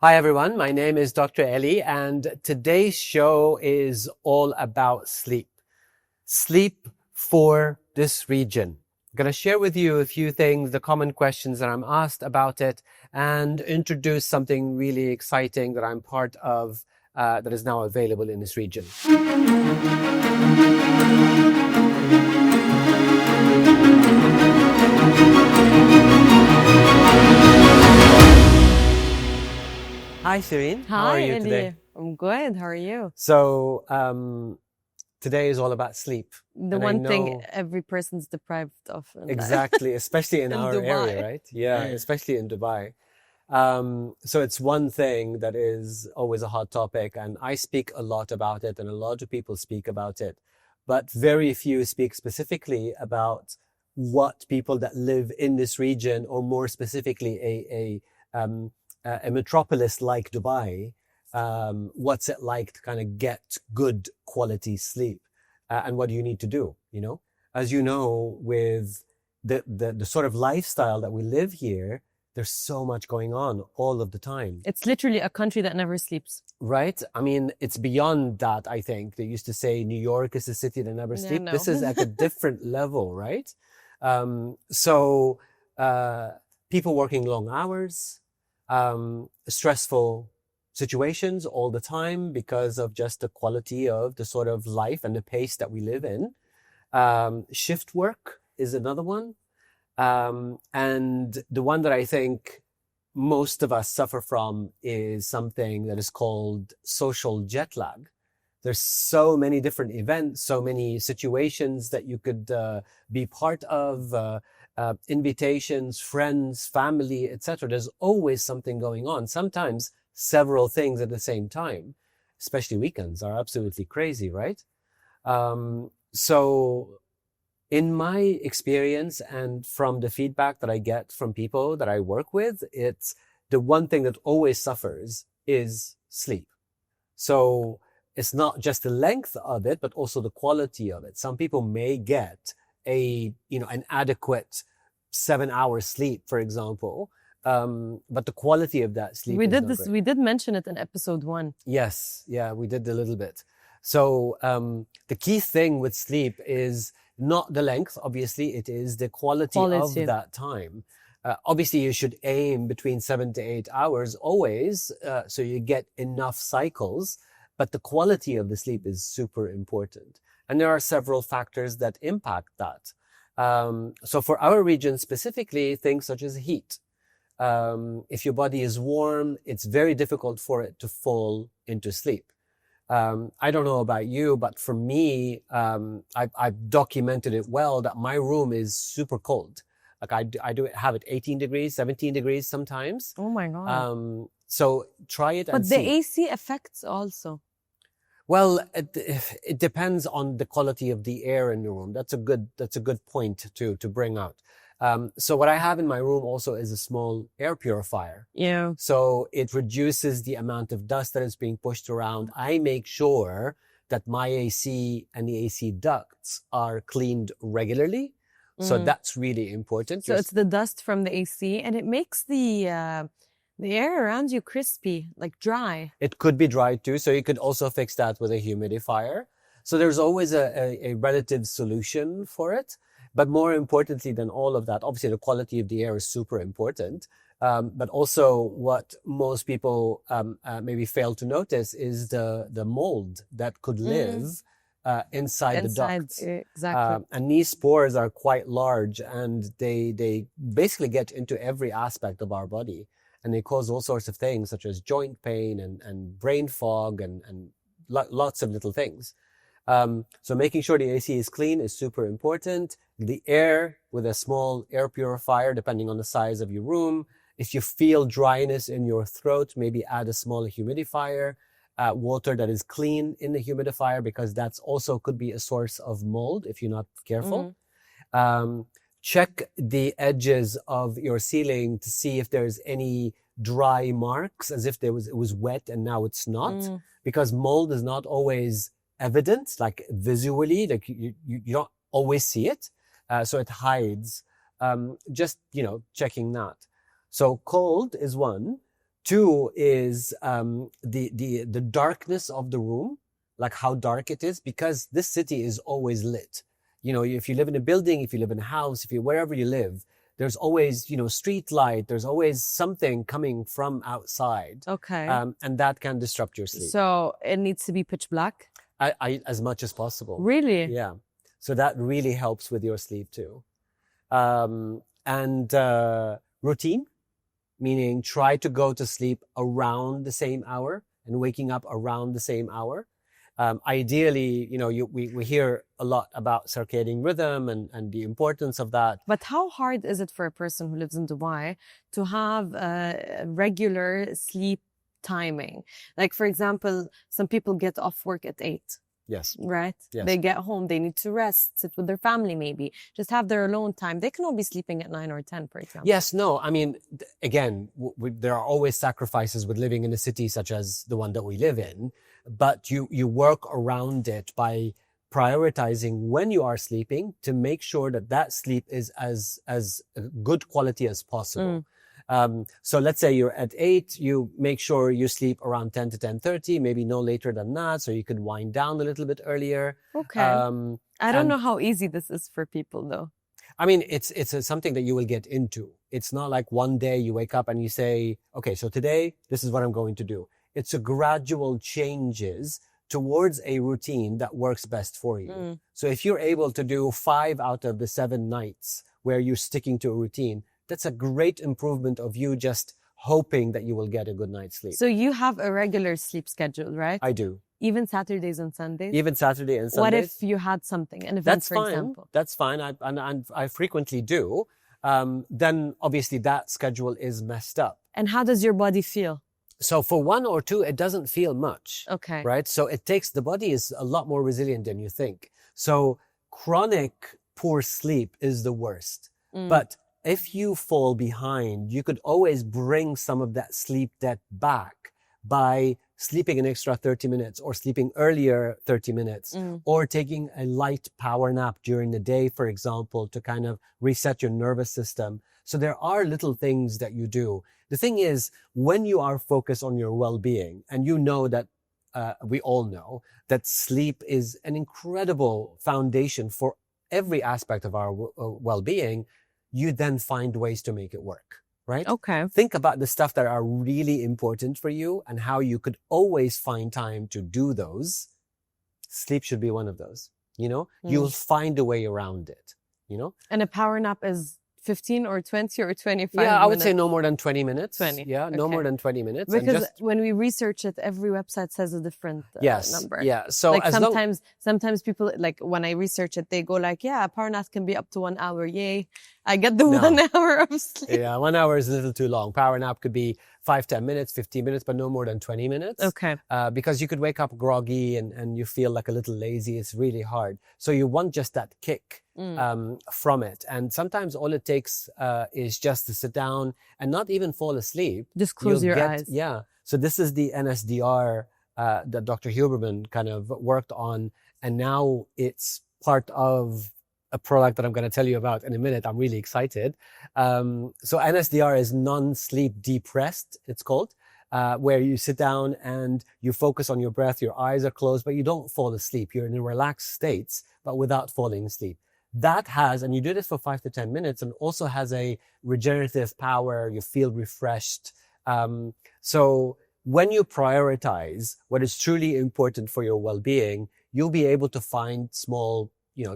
Hi everyone, my name is Dr. Eli and today's show is all about sleep. Sleep for this region. I'm going to share with you a few things, the common questions that I'm asked about it, and introduce something really exciting that I'm part of that is now available in this region. Hi, Shireen. How are Hi, you today? Eli. I'm good. How are you? So, today is all about sleep. The And I one thing know every person's deprived of in exactly, especially in in our area, Dubai. right? Yeah, especially in Dubai. So it's one thing that is always a hot topic, and I speak a lot about it, and a lot of people speak about it, but very few speak specifically about what people that live in this region, or more specifically, a metropolis like Dubai, what's it like to kind of get good quality sleep, and what do you need to do? As you know, with the sort of lifestyle that we live here, there's so much going on all of the time. It's literally a country that never sleeps. Right? I mean, it's beyond that, I think. They used to say New York is a city that never Yeah, sleeps. no. This is at a different level, right? So people working long hours, stressful situations all the time because of just the quality of the sort of life and the pace that we live in. Shift work is another one. And the one that I think most of us suffer from is something that is called social jet lag. There's so many different events, so many situations that you could be part of, invitations, friends, family, etc. There's always something going on. Sometimes several things at the same time, especially weekends are absolutely crazy, right? So in my experience and from the feedback that I get from people that I work with, it's the one thing that always suffers is sleep. So it's not just the length of it, but also the quality of it. Some people may get an adequate 7 hours sleep, for example. But the quality of that sleep is not great. We did mention it in episode 1. Yes. Yeah, we did a little bit. So, the key thing with sleep is not the length, obviously, it is the quality of that time. Obviously, you should aim between 7 to 8 hours always, so you get enough cycles, but the quality of the sleep is super important. And there are several factors that impact that. So for our region specifically, things such as heat. If your body is warm, it's very difficult for it to fall into sleep. I don't know about you, but for me, I've documented it well that my room is super cold. Like I do have it 18 degrees, 17 degrees sometimes. Oh my God. So try it and But the see. AC affects also. Well, it depends on the quality of the air in the room. That's a good point to bring out. So what I have in my room also is a small air purifier. Yeah. So it reduces the amount of dust that is being pushed around. I make sure that my AC and the AC ducts are cleaned regularly. So that's really important. So it's the dust from the AC, and it makes the air around you crispy, like dry. It could be dry too. So you could also fix that with a humidifier. So there's always a relative solution for it. But more importantly than all of that, obviously the quality of the air is super important. But also what most people maybe fail to notice is the mold that could live inside the ducts. Exactly. And these spores are quite large, and they basically get into every aspect of our body. And they cause all sorts of things such as joint pain and brain fog and lots of little things. So making sure the AC is clean is super important. The air with a small air purifier, depending on the size of your room. If you feel dryness in your throat, maybe add a small humidifier. Water that is clean in the humidifier, because that's also could be a source of mold if you're not careful. Check the edges of your ceiling to see if there's any dry marks, as if it was wet and now it's not, because mold is not always evident, like visually, like you don't always see it, so it hides. Just checking that. So cold is one. Two is the darkness of the room, like how dark it is, because this city is always lit. You know, if you live in a building, if you live in a house, if you wherever you live, there's always, you know, street light. There's always something coming from outside, Okay. and that can disrupt your sleep. So it needs to be pitch black? As much as possible. Really? Yeah. So that really helps with your sleep too. And routine, meaning try to go to sleep around the same hour and waking up around the same hour. Ideally, you know, we hear a lot about circadian rhythm and the importance of that. But how hard is it for a person who lives in Dubai to have a regular sleep timing? Like, for example, some people get off work at 8. Yes. Right? Yes. They get home, they need to rest, sit with their family maybe, just have their alone time. They can all be sleeping at 9 or 10, for example. Yes, no, I mean, again, there are always sacrifices with living in a city such as the one that we live in, but you work around it by prioritizing when you are sleeping to make sure that that sleep is as good quality as possible. So let's say you're at 8, you make sure you sleep around 10 to 10:30, maybe no later than that, so you could wind down a little bit earlier. Okay. I don't know how easy this is for people though. I mean, it's something that you will get into. It's not like one day you wake up and you say, okay, so today, this is what I'm going to do. It's a gradual changes towards a routine that works best for you. So if you're able to do 5 out of the 7 nights where you're sticking to a routine, that's a great improvement of you just hoping that you will get a good night's sleep. So you have a regular sleep schedule, right? I do. Even Saturdays and Sundays? Even Saturday and Sundays. What if you had something, an event, for example? That's fine. I frequently do. Then obviously that schedule is messed up. And how does your body feel? So for 1 or 2, it doesn't feel much. Okay. Right? So the body is a lot more resilient than you think. So chronic poor sleep is the worst. But if you fall behind, you could always bring some of that sleep debt back by sleeping an extra 30 minutes or sleeping earlier 30 minutes or taking a light power nap during the day, for example, to kind of reset your nervous system. So there are little things that you do. The thing is, when you are focused on your well-being, and you know that we all know that sleep is an incredible foundation for every aspect of our well-being, you then find ways to make it work, right? Okay. Think about the stuff that are really important for you and how you could always find time to do those. Sleep should be one of those, you know? You'll find a way around it, you know? And a power nap is 15 or 20 or 25 Yeah, I would say no more than 20 minutes. 20. Yeah, no more than 20 minutes. Because when we research it, every website says a different number. Yeah. So like sometimes people, like when I research it, they go like, yeah, a power nap can be up to 1 hour. Yay. I get the 1 hour of sleep. Yeah, 1 hour is a little too long. Power nap could be 5, 10 minutes, 15 minutes, but no more than 20 minutes. Okay. Because you could wake up groggy and you feel like a little lazy. It's really hard. So you want just that kick from it. And sometimes all it takes is just to sit down and not even fall asleep. Just close your eyes. Yeah. So this is the NSDR that Dr. Huberman kind of worked on. And now it's part of a product that I'm going to tell you about in a minute. I'm really excited. So NSDR is non-sleep deep rest, it's called, where you sit down and you focus on your breath, your eyes are closed, but you don't fall asleep. You're in relaxed states, but without falling asleep. That has, and you do this for 5 to 10 minutes, and also has a regenerative power. You feel refreshed. So when you prioritize what is truly important for your well-being, you'll be able to find small,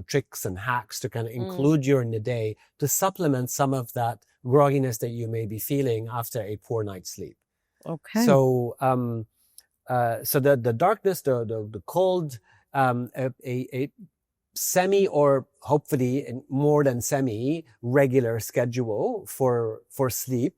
tricks and hacks to kind of include during the day to supplement some of that grogginess that you may be feeling after a poor night's sleep. Okay. So, the darkness, the cold, a semi, or hopefully more than semi regular schedule for sleep.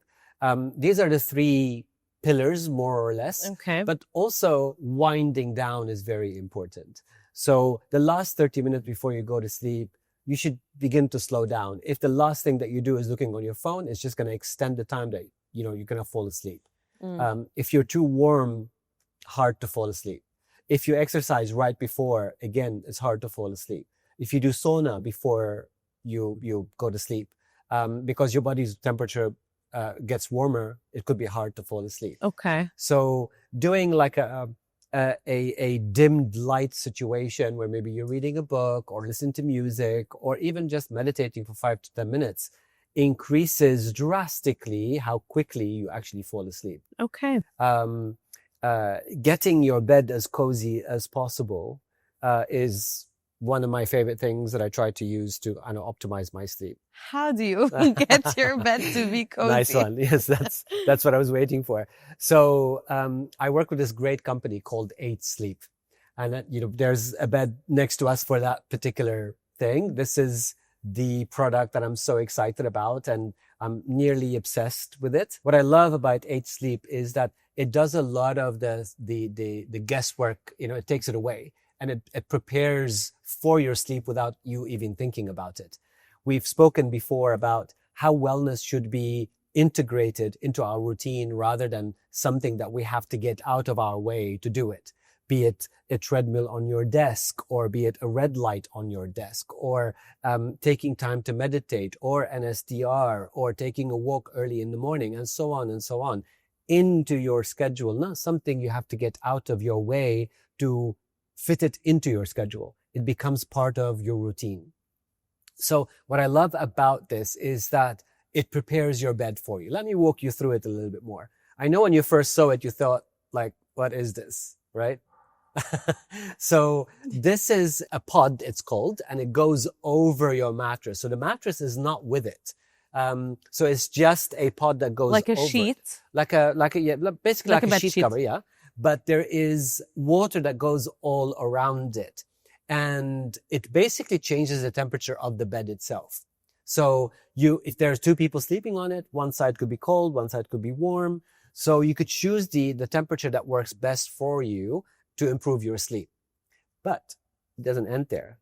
These are the 3 pillars, more or less. Okay. But also winding down is very important. So the last 30 minutes before you go to sleep, you should begin to slow down. If the last thing that you do is looking on your phone, it's just going to extend the time that, you're going to fall asleep. If you're too warm, hard to fall asleep. If you exercise right before, again, it's hard to fall asleep. If you do sauna before you go to sleep, because your body's temperature gets warmer, it could be hard to fall asleep. Okay. So doing like a dimmed light situation where maybe you're reading a book or listening to music or even just meditating for 5 to 10 minutes increases drastically how quickly you actually fall asleep. Okay. Getting your bed as cozy as possible is one of my favorite things that I try to use to optimize my sleep. How do you get your bed to be cozy? Nice one. Yes, that's what I was waiting for. So I work with this great company called 8 Sleep, and there's a bed next to us for that particular thing. This is the product that I'm so excited about, and I'm nearly obsessed with it. What I love about 8 Sleep is that it does a lot of the guesswork. It takes it away, and it prepares for your sleep without you even thinking about it. We've spoken before about how wellness should be integrated into our routine rather than something that we have to get out of our way to do it. Be it a treadmill on your desk, or be it a red light on your desk, or taking time to meditate, or an SDR, or taking a walk early in the morning, and so on, into your schedule. Not something you have to get out of your way to fit it into your schedule. It becomes part of your routine. So what I love about this is that it prepares your bed for you. Let me walk you through it a little bit more. I know when you first saw it, you thought, like, what is this, right? So this is a pod, it's called, and it goes over your mattress. So the mattress is not with it. So it's just a pod that goes like a over sheet, it. Basically like a sheet cover, yeah. But there is water that goes all around it. And it basically changes the temperature of the bed itself. So if there's 2 people sleeping on it, one side could be cold, one side could be warm. So you could choose the temperature that works best for you to improve your sleep. But it doesn't end there.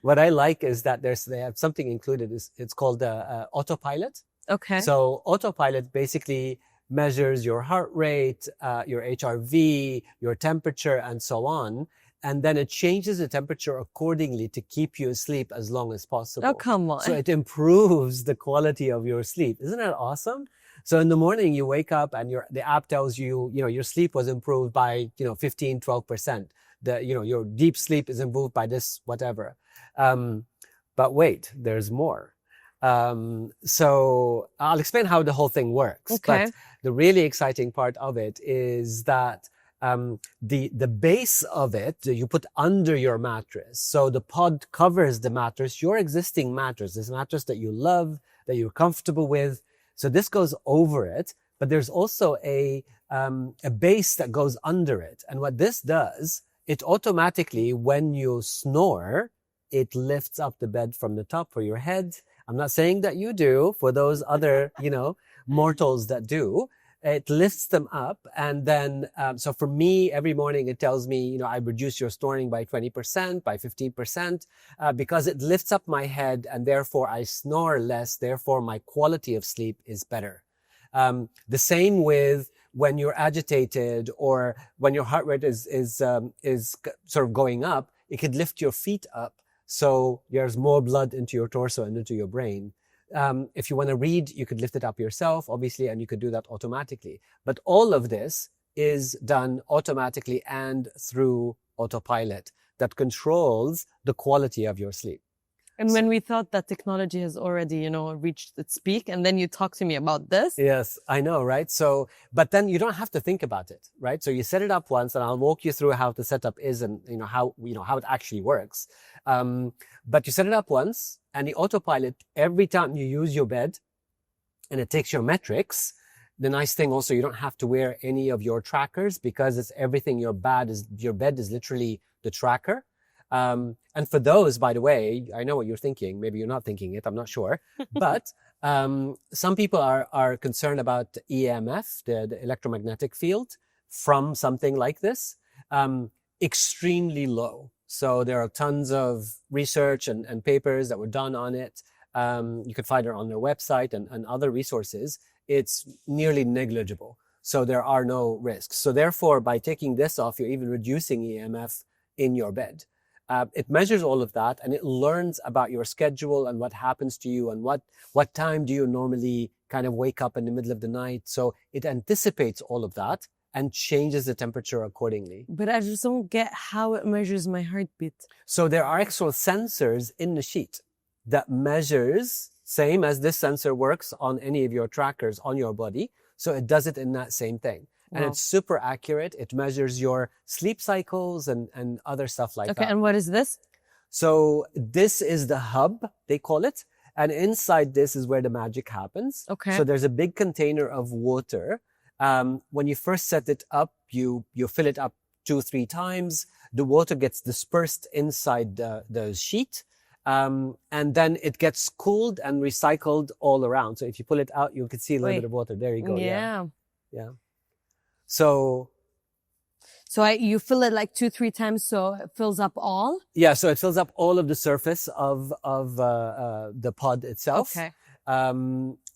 What I like is that they have something included. It's called autopilot. Okay. So autopilot basically measures your heart rate, your HRV, your temperature, and so on. And then it changes the temperature accordingly to keep you asleep as long as possible. Oh, come on. So it improves the quality of your sleep. Isn't that awesome? So in the morning you wake up and the app tells you, your sleep was improved by, 15, 12%. Your deep sleep is improved by this, whatever. But wait, there's more. So I'll explain how the whole thing works. Okay. But the really exciting part of it is that the base of it you put under your mattress. So the pod covers the mattress, your existing mattress, this mattress that you love, that you're comfortable with. So this goes over it, but there's also a base that goes under it. And what this does, it automatically, when you snore, it lifts up the bed from the top for your head. I'm not saying that you do, for those other, mortals that do. It lifts them up. And then, so for me, every morning it tells me, I reduce your snoring by 20%, by 15%, because it lifts up my head and therefore I snore less. Therefore my quality of sleep is better. The same with when you're agitated or when your heart rate is sort of going up, it could lift your feet up. So there's more blood into your torso and into your brain. If you want to read, you could lift it up yourself, obviously, and you could do that automatically. But all of this is done automatically and through autopilot that controls the quality of your sleep. And when we thought that technology has already, reached its peak, and then you talk to me about this. Yes, I know, right? So, but then you don't have to think about it, right? So you set it up once, and I'll walk you through how the setup is and, how it actually works. But you set it up once, and the autopilot, every time you use your bed, and it takes your metrics. The nice thing also, you don't have to wear any of your trackers because it's everything. Your bed is literally the tracker. And for those, by the way, I know what you're thinking. Maybe you're not thinking it. I'm not sure. But some people are concerned about EMF, the electromagnetic field, from something like this. Extremely low. So there are tons of research and papers that were done on it. You can find it on their website and other resources. It's nearly negligible. So there are no risks. So therefore, by taking this off, you're even reducing EMF in your bed. It measures all of that, and it learns about your schedule and what happens to you and what time do you normally kind of wake up in the middle of the night. So it anticipates all of that and changes the temperature accordingly. But I just don't get how it measures my heartbeat. So there are actual sensors in the sheet that measures, same as this sensor works on any of your trackers on your body. So it does it in that same thing. And Wow. it's super accurate. It measures your sleep cycles and other stuff like Okay, that. and what is this? So this is the hub, they call it. And inside this is where the magic happens. Okay. So there's a big container of water. When you first set it up, you fill it up 2-3 times. The water gets dispersed inside the sheet. And then it gets cooled and recycled all around. So if you pull it out, you can see a little bit of water. There you go. Yeah. Yeah. So You fill it like 2-3 times, so it fills up all. yeah, so it fills up all of the surface of the pod itself. Okay.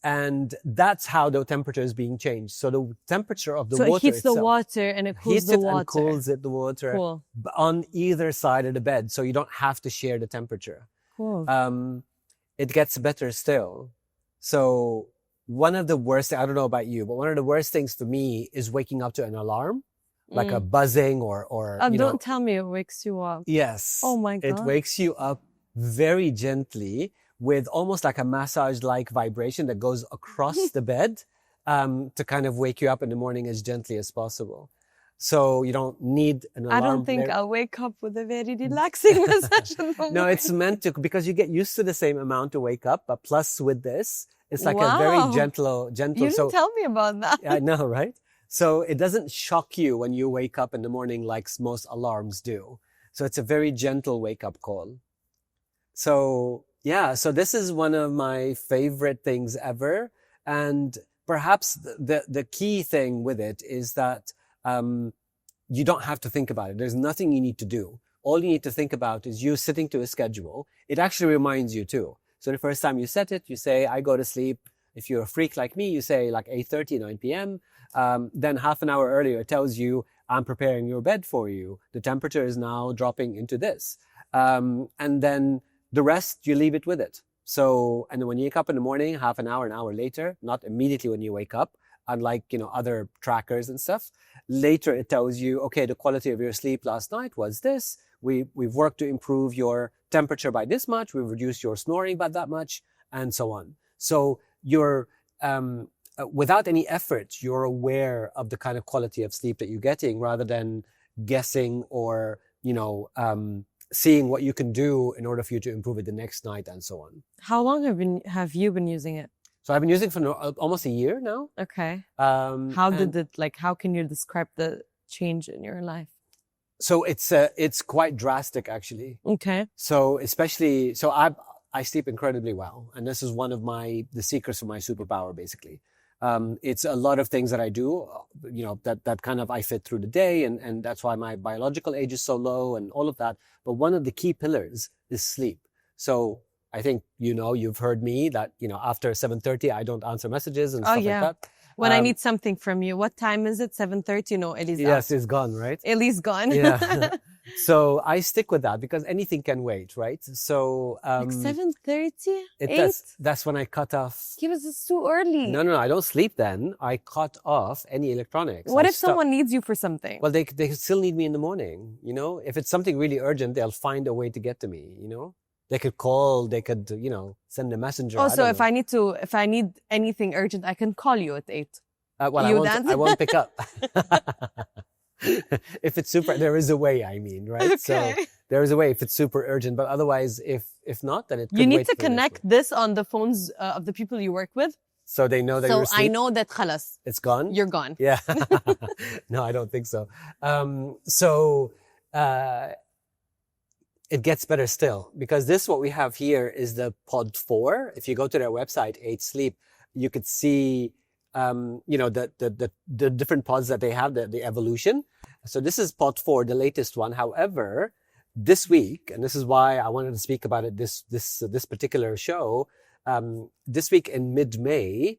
And that's how the temperature is being changed. So the temperature of the So water it heats itself the water and it cools heats the it water. and cools it, the water Cool. on either side of the bed. So you don't have to share the temperature. Cool. It gets better still. So one of the worst, I don't know about you, but one of the worst things for me is waking up to an alarm, like a buzzing or Oh, you don't know. tell me it wakes you up. Yes. Oh my It God. wakes you up very gently with almost like a massage-like vibration that goes across the bed, to kind of wake you up in the morning as gently as possible. So you don't need an alarm. I don't think I'll wake up with a very relaxing massage in the No, it's morning. meant to, because you get used to the same amount to wake up, but plus with this, it's like a Wow. very gentle. You didn't tell me about that. I know, right? So it doesn't shock you when you wake up in the morning like most alarms do. So it's a very gentle wake up call. So yeah, so this is one of my favorite things ever. And perhaps the key thing with it is that, you don't have to think about it. There's nothing you need to do. All you need to think about is you sitting to a schedule. It actually reminds you too. So the first time you set it, you say, I go to sleep. If you're a freak like me, you say like 8:30, 9 p.m. Then half an hour earlier, it tells you, I'm preparing your bed for you. The temperature is now dropping into this. And then the rest, you leave it with it. So, and then when you wake up in the morning, half an hour later, not immediately when you wake up, unlike, other trackers and stuff, later it tells you, okay, the quality of your sleep last night was this. We've worked to improve your temperature by this much. We've reduced your snoring by that much, and so on. So you're, without any effort, you're aware of the kind of quality of sleep that you're getting rather than guessing or, seeing what you can do in order for you to improve it the next night and so on. How long have you been using it? So I've been using it for almost a year now. Okay. How How can you describe the change in your life? So it's quite drastic actually. Okay. So I sleep incredibly well, and this is one of the secrets of my superpower basically. It's a lot of things that I do, that kind of I fit through the day, and that's why my biological age is so low and all of that. But one of the key pillars is sleep. So I think, you've heard me that, after 7:30, I don't answer messages and stuff like that. When I need something from you, what time is it? 7:30? No, Ellie's Yes, it's gone, right? Ellie's gone. Yeah. So I stick with that because anything can wait, right? So, Like 7:30? that's when I cut off. Yeah, but it's too early. No, I don't sleep then. I cut off any electronics. What I if stop. someone needs you for something? Well, they still need me in the morning, If it's something really urgent, they'll find a way to get to me, They could call, they could, send a messenger. Oh, I so don't know. if I need anything urgent, I can call you at 8. Well, You I won't pick up. If it's super, there is a way, I mean, right? Okay. So there is a way if it's super urgent, but otherwise, if not, then it could You need wait to for the next connect one. this on the phones of the people you work with. So they know that So you're asleep. I know that khalas, It's gone? you're gone. Yeah. No, I don't think so. It gets better still because what we have here is the pod 4. If you go to their website, 8 Sleep, you could see, the different pods that they have, the evolution. So this is pod 4, the latest one. However, this week, and this is why I wanted to speak about it this particular show, this week in mid-May,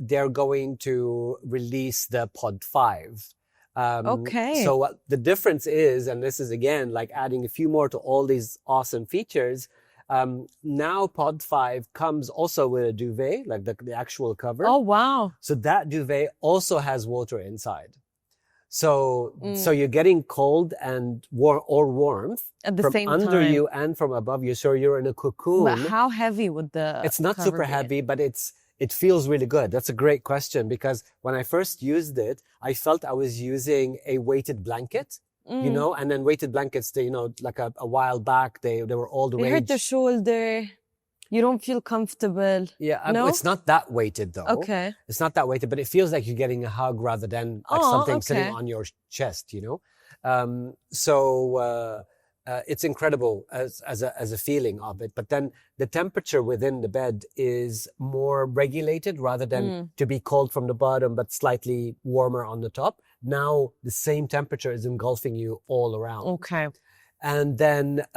they're going to release the pod 5. Okay. So what the difference is, and this is again like adding a few more to all these awesome features. Now Pod 5 comes also with a duvet, like the actual cover. Oh, wow. So that duvet also has water inside. So Mm. you're getting cold and warmth At the from same under time. you and from above you. So you're in a But cocoon. how heavy would the It's not cover super be? heavy, but it feels really good. That's a great question, because when I first used it, I felt I was using a weighted blanket, you Mm. know, and then weighted blankets, they, you know, like a while back, they were all the They hurt the rage. shoulder. You don't feel comfortable. Yeah, No? it's not that weighted though. Okay. It's not that weighted, but it feels like you're getting a hug rather than like Oh, something sitting okay. on your chest, you know? It's incredible as a feeling of it. But then the temperature within the bed is more regulated rather than to be cold from the bottom, but slightly warmer on the top. Now the same temperature is engulfing you all around. Okay. And then,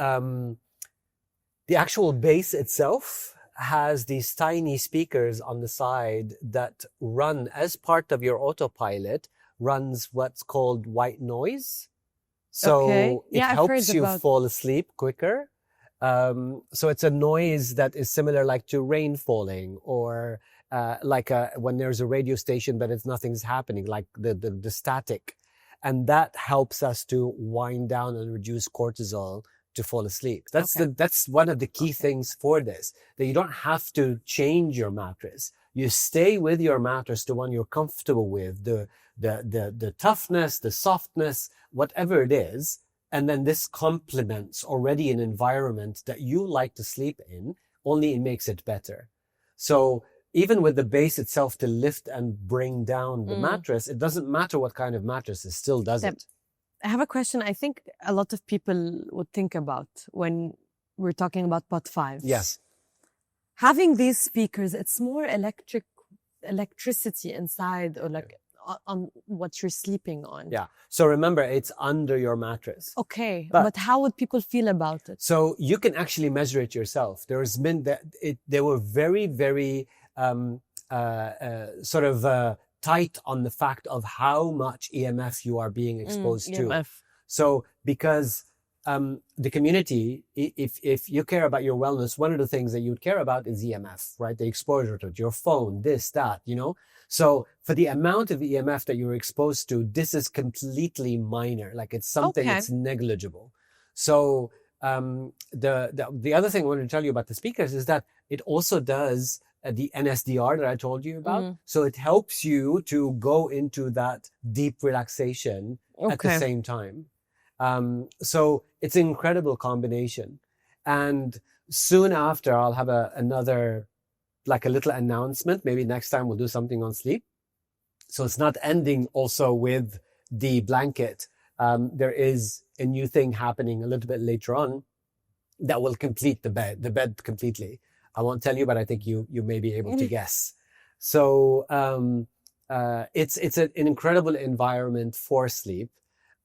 the actual base itself has these tiny speakers on the side that run as part of your autopilot, runs what's called white noise. So Okay. it Yeah, I've heard helps you about- fall asleep quicker. So it's a noise that is similar like to rain falling, or when there's a radio station but nothing's happening, like the static. And that helps us to wind down and reduce cortisol to fall asleep. That's one of the key things for this, that you don't have to change your mattress. You stay with your mattress, the one you're comfortable with, the toughness, the softness, whatever it is. And then this complements already an environment that you like to sleep in, only it makes it better. So even with the base itself to lift and bring down the mattress, it doesn't matter what kind of mattress, it still does it. I have a question I think a lot of people would think about when we're talking about Pod 5. Yes. Having these speakers, it's more electricity inside, or like on what you're sleeping on. Yeah. So remember, it's under your mattress. Okay. But how would people feel about it? So you can actually measure it yourself. There's been they were very, very tight on the fact of how much EMF you are being exposed to. EMF. So because the community, if you care about your wellness, one of the things that you would care about is EMF, right? The exposure to it, your phone, this, that, you know? So for the amount of EMF that you're exposed to, this is completely minor. Like it's something that's negligible. So the other thing I wanted to tell you about the speakers is that it also does the NSDR that I told you about. So it helps you to go into that deep relaxation at the same time. So it's an incredible combination. And soon after, I'll have another, like a little announcement. Maybe next time we'll do something on sleep. So it's not ending also with the blanket. There is a new thing happening a little bit later on that will complete the bed completely. I won't tell you, but I think you may be able to guess. So it's an incredible environment for sleep.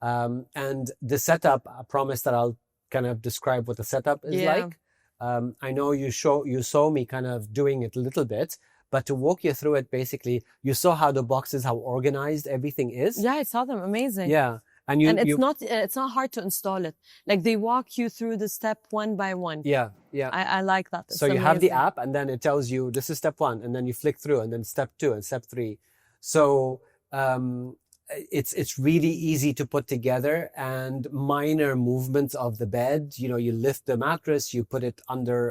And the setup, I promise that I'll kind of describe what the setup is like. I know you saw me kind of doing it a little bit, but to walk you through it, basically, you saw how the boxes, how organized everything is. Yeah, I saw them. Amazing. Yeah. And it's not hard to install it. Like they walk you through the step one by one. Yeah, yeah. I like that. So you have the app, and then it tells you this is step 1, and then you flick through, and then step 2 and step 3. So it's really easy to put together, and minor movements of the bed. You know, you lift the mattress, you put it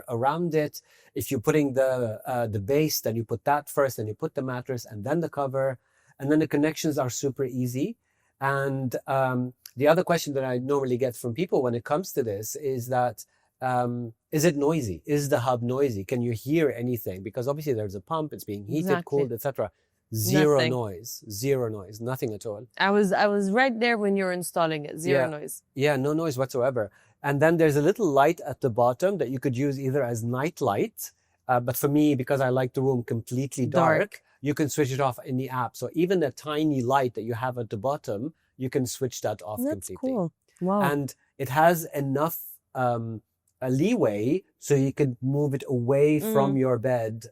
around it. If you're putting the base, then you put that first, then you put the mattress, and then the cover, and then the connections are super easy. And the other question that I normally get from people when it comes to this is that, is it noisy? Is the hub noisy? Can you hear anything? Because obviously there's a pump, it's being heated, cooled, etc. Zero noise, nothing at all. I was right there when you were installing it. Zero noise. Yeah, no noise whatsoever. And then there's a little light at the bottom that you could use either as night light, but for me, because I like the room completely dark, you can switch it off in the app. So even the tiny light that you have at the bottom, you can switch that off completely. That's cool. Wow. And it has enough a leeway so you can move it away from your bed,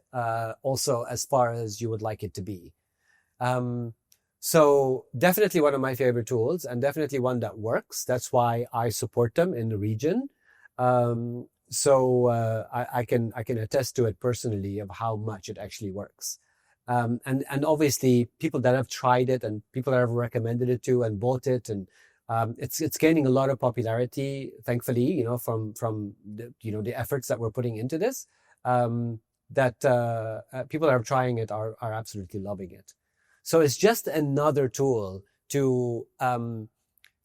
also as far as you would like it to be. So definitely one of my favorite tools, and definitely one that works. That's why I support them in the region. I can attest to it personally of how much it actually works. And obviously people that have tried it and people that have recommended it to and bought it, and it's gaining a lot of popularity, thankfully, from the efforts that we're putting into this. That people that are trying it are absolutely loving it. So it's just another tool to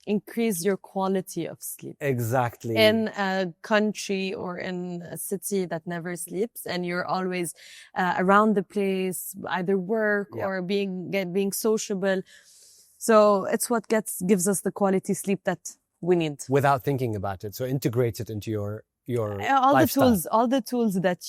increase your quality of sleep. exactly In a country or in a city that never sleeps, and you're always around the place, either work Yeah. or being sociable. So it's what gives us the quality sleep that we need. without thinking about it. So integrate it into your All lifestyle. the tools that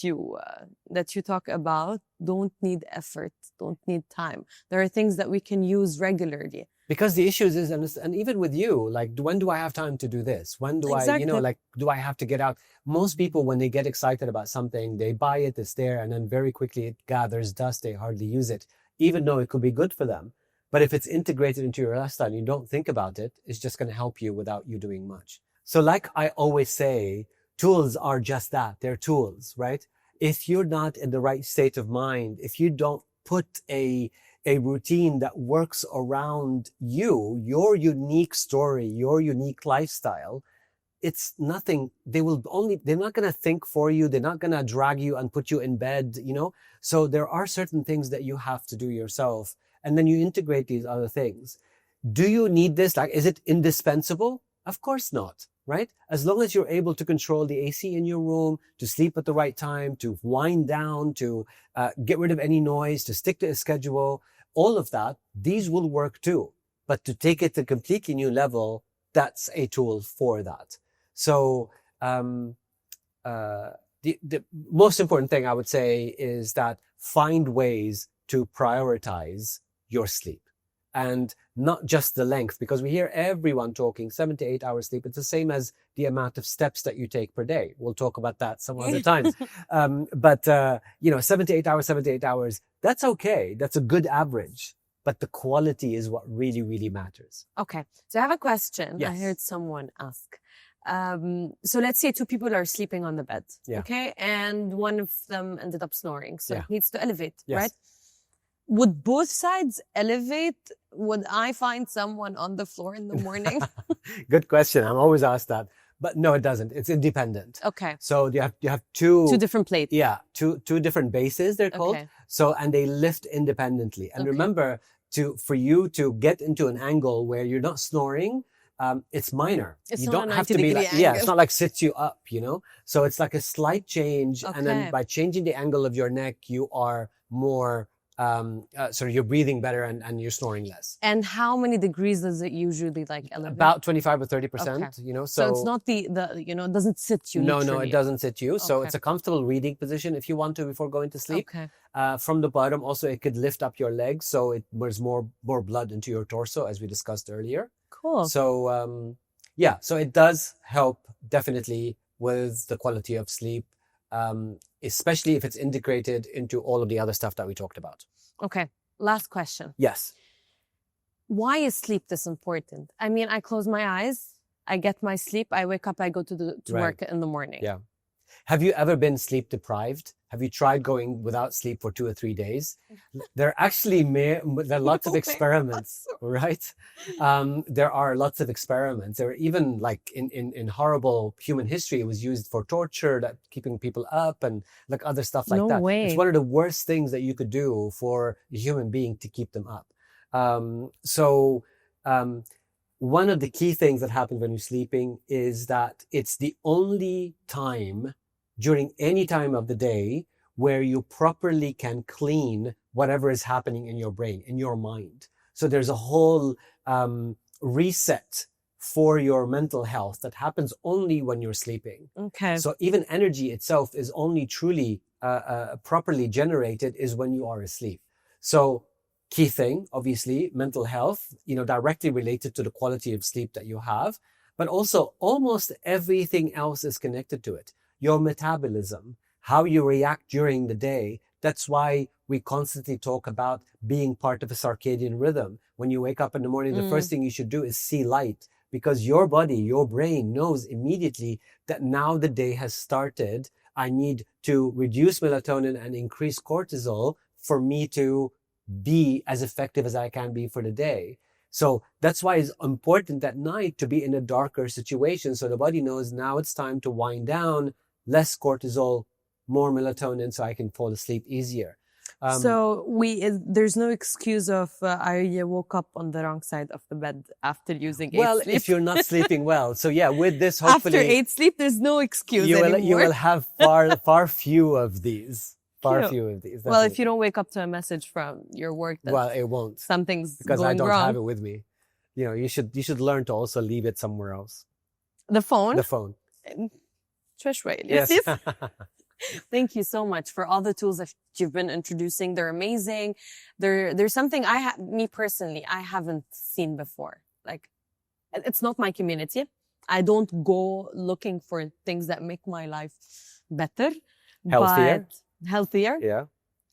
you talk about don't need effort, don't need time. There are things that we can use regularly. Because the issue is, and even with you, like, when do I have time to do this? When do Exactly. do I have to get out? Most people, when they get excited about something, they buy it, it's there, and then very quickly it gathers dust, they hardly use it, even though it could be good for them. But if it's integrated into your lifestyle and you don't think about it, it's just going to help you without you doing much. So like I always say, tools are just that. They're tools, right? If you're not in the right state of mind, if you don't put a routine that works around you, your unique story, your unique lifestyle, it's nothing. They're not going to think for you. They're not going to drag you and put you in bed, So there are certain things that you have to do yourself. And then you integrate these other things. Do you need this? Like, is it indispensable? Of course not, right? As long as you're able to control the AC in your room, to sleep at the right time, to wind down, to get rid of any noise, to stick to a schedule, all of that, these will work too. But to take it to a completely new level, that's a tool for that. So the most important thing I would say is that find ways to prioritize your sleep. And not just the length, because we hear everyone talking 7 to 8 hours sleep. It's the same as the amount of steps that you take per day. We'll talk about that some other times. But 7 to 8 hours, that's okay. That's a good average. But the quality is what really, really matters. Okay. So I have a question. Yes. I heard someone ask. So let's say two people are sleeping on the bed. Yeah. Okay. And one of them ended up snoring. So Yeah. it needs to elevate, Yes. right? Would both sides elevate? Would I find someone on the floor in the morning? Good question. I'm always asked that. But no, it doesn't. It's independent. Okay. So you have two different plates. Yeah, two different bases, they're called. Okay. So, and they lift independently. And Okay. remember, for you to get into an angle where you're not snoring, it's minor. It's You not a don't have to be 90-degree like, yeah, angle. it's not like sits you up, So it's like a slight change. And then Okay. by changing the angle of your neck, you are more, you're breathing better and you're snoring less. And how many degrees does it usually elevate? About 25 or 30%, Okay. So it's not it doesn't sit you No, literally. it doesn't sit you. So Okay. it's a comfortable reading position if you want to before going to sleep. Okay. From the bottom, also, it could lift up your legs, so there's more blood into your torso, as we discussed earlier. Cool. So, so it does help definitely with the quality of sleep, especially if it's integrated into all of the other stuff that we talked about. Okay. Last question. Yes. Why is sleep this important? I mean, I close my eyes, I get my sleep, I wake up, I go to Right. work in the morning. Yeah. Have you ever been sleep deprived? Have you tried going without sleep for 2 or 3 days? There are lots of No way. experiments, right? There are lots of experiments. There are even in horrible human history, it was used for torture, that keeping people up and other stuff like No that. way. It's one of the worst things that you could do for a human being, to keep them up. One of the key things that happens when you're sleeping is that it's the only time during any time of the day where you properly can clean whatever is happening in your brain, in your mind. So there's a whole reset for your mental health that happens only when you're sleeping. Okay. So even energy itself is only truly properly generated is when you are asleep. So key thing, obviously, mental health, directly related to the quality of sleep that you have, but also almost everything else is connected to it. Your metabolism, how you react during the day. That's why we constantly talk about being part of a circadian rhythm. When you wake up in the morning, the first thing you should do is see light, because your body, your brain knows immediately that now the day has started. I need to reduce melatonin and increase cortisol for me to be as effective as I can be for the day. So that's why it's important at night to be in a darker situation, so the body knows now it's time to wind down, less cortisol, more melatonin, so I can fall asleep easier. So there's no excuse of I woke up on the wrong side of the bed after using 8 Well, sleep. if you're not sleeping well. So yeah, with this, hopefully After 8 sleep, there's no excuse you anymore. will have far few of these. Far few of these. Well, if you don't wake up to a message from your work that well, it won't, something's because going I don't wrong. have it with me. You know, you should learn to also leave it somewhere else. The phone? The phone. Trish Whale. Yes. Thank you so much for all the tools that you've been introducing. They're amazing. There's something me personally, I haven't seen before. Like, it's not my community. I don't go looking for things that make my life better. Healthier. Yeah.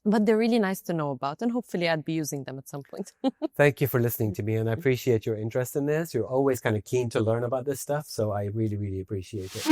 But they're really nice to know about, and hopefully I'd be using them at some point. Thank you for listening to me, and I appreciate your interest in this. You're always kind of keen to learn about this stuff, so I really, really appreciate it.